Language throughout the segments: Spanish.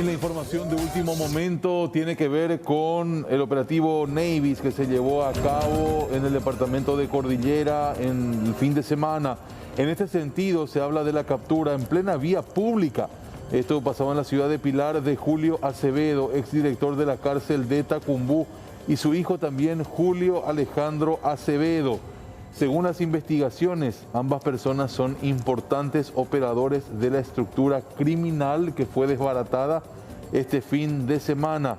la información de último momento tiene que ver con el operativo Navis que se llevó a cabo en el departamento de Cordillera en el fin de semana. En este sentido, se habla de la captura en plena vía pública. Esto pasaba en la ciudad de Pilar de Julio Acevedo, exdirector de la cárcel de Tacumbú, y su hijo también, Julio Alejandro Acevedo. Según las investigaciones, ambas personas son importantes operadores de la estructura criminal que fue desbaratada este fin de semana.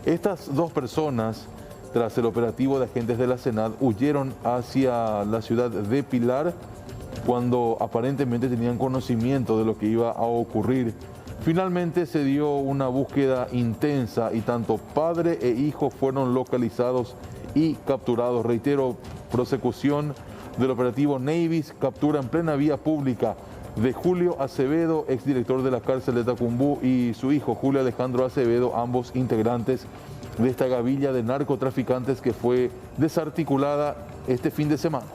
Estas dos personas, tras el operativo de agentes de la SENAD, huyeron hacia la ciudad de Pilar cuando aparentemente tenían conocimiento de lo que iba a ocurrir. Finalmente se dio una búsqueda intensa y tanto padre e hijo fueron localizados y capturados. Reitero, prosecución del operativo Navis, captura en plena vía pública de Julio Acevedo, exdirector de la cárcel de Tacumbú, y su hijo Julio Alejandro Acevedo, ambos integrantes de esta gavilla de narcotraficantes que fue desarticulada este fin de semana.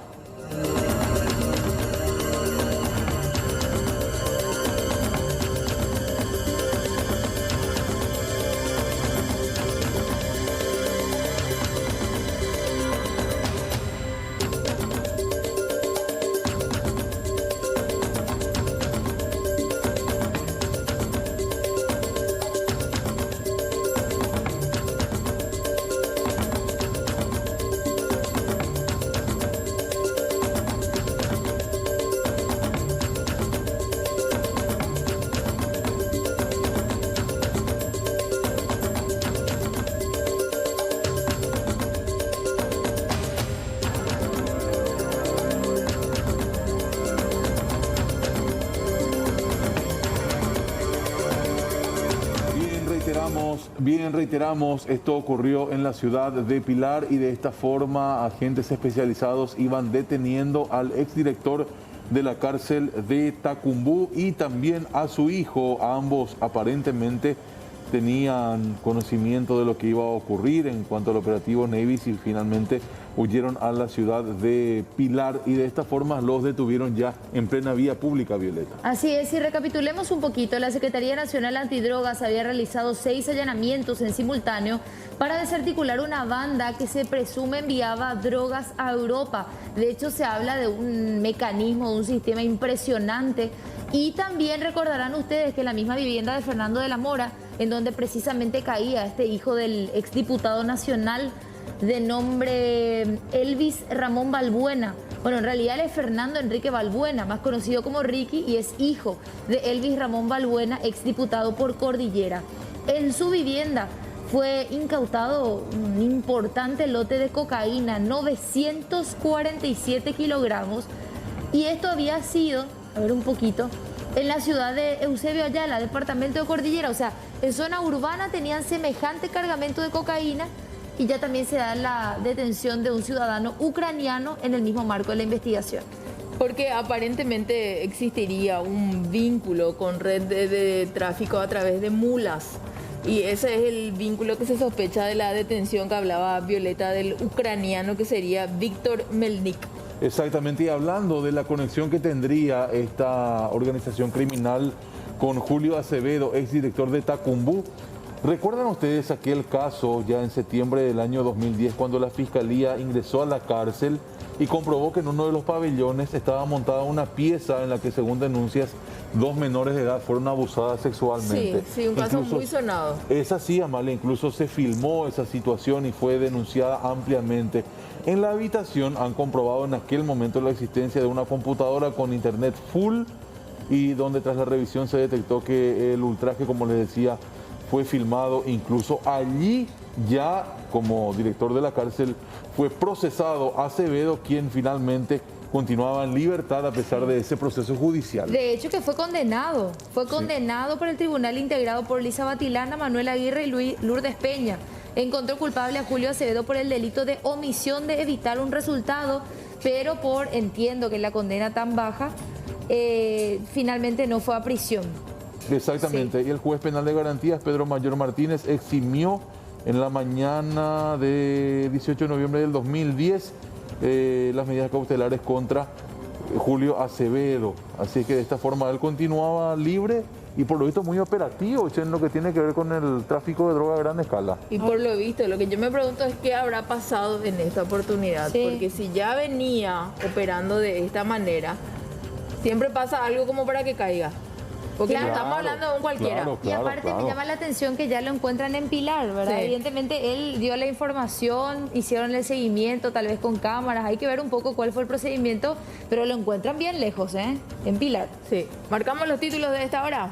Reiteramos, esto ocurrió en la ciudad de Pilar y de esta forma agentes especializados iban deteniendo al exdirector de la cárcel de Tacumbú y también a su hijo. Ambos aparentemente tenían conocimiento de lo que iba a ocurrir en cuanto al operativo Navis y finalmente huyeron a la ciudad de Pilar y de esta forma los detuvieron ya en plena vía pública, Violeta. Así es, y recapitulemos un poquito, la Secretaría Nacional Antidrogas había realizado 6 allanamientos en simultáneo para desarticular una banda que se presume enviaba drogas a Europa. De hecho, se habla de un mecanismo, de un sistema impresionante. Y también recordarán ustedes que la misma vivienda de Fernando de la Mora, en donde precisamente caía este hijo del exdiputado nacional de nombre Elvis Ramón Balbuena. Bueno, en realidad él es Fernando Enrique Balbuena, más conocido como Ricky, y es hijo de Elvis Ramón Balbuena, exdiputado por Cordillera. En su vivienda fue incautado un importante lote de cocaína, 947 kilogramos, y esto había sido, a ver un poquito, en la ciudad de Eusebio Ayala, departamento de Cordillera. O sea, en zona urbana tenían semejante cargamento de cocaína y ya también se da la detención de un ciudadano ucraniano en el mismo marco de la investigación. Porque aparentemente existiría un vínculo con red de tráfico a través de mulas. Y ese es el vínculo que se sospecha de la detención que hablaba Violeta del ucraniano, que sería Víctor Melnik. Exactamente, y hablando de la conexión que tendría esta organización criminal con Julio Acevedo, exdirector de Tacumbú, ¿recuerdan ustedes aquel caso ya en septiembre del año 2010 cuando la Fiscalía ingresó a la cárcel y comprobó que en uno de los pabellones estaba montada una pieza en la que, según denuncias, 2 menores de edad fueron abusadas sexualmente? Sí, un caso muy sonado. Es así, Amalia, incluso se filmó esa situación y fue denunciada ampliamente. En la habitación han comprobado en aquel momento la existencia de una computadora con internet full y donde tras la revisión se detectó que el ultraje, como les decía, fue filmado. Incluso allí ya como director de la cárcel fue procesado Acevedo, quien finalmente continuaba en libertad a pesar de ese proceso judicial. De hecho que fue condenado por el tribunal integrado por Lisa Batilana, Manuel Aguirre y Lourdes Peña. Encontró culpable a Julio Acevedo por el delito de omisión de evitar un resultado, pero entiendo que la condena tan baja, finalmente no fue a prisión. Exactamente, sí. Y el juez penal de garantías, Pedro Mayor Martínez, eximió en la mañana de 18 de noviembre del 2010 las medidas cautelares contra Julio Acevedo. Así que de esta forma él continuaba libre y por lo visto muy operativo, che, en lo que tiene que ver con el tráfico de droga a gran escala. Y por lo visto, lo que yo me pregunto es qué habrá pasado en esta oportunidad, Sí. porque si ya venía operando de esta manera, siempre pasa algo como para que caiga. Porque Claro. no estamos hablando de un cualquiera. Claro. Y aparte me llama la atención que ya lo encuentran en Pilar, ¿verdad? Sí. Evidentemente él dio la información, hicieron el seguimiento, tal vez con cámaras, hay que ver un poco cuál fue el procedimiento, pero lo encuentran bien lejos, ¿eh? En Pilar. Sí. Marcamos los títulos de esta hora.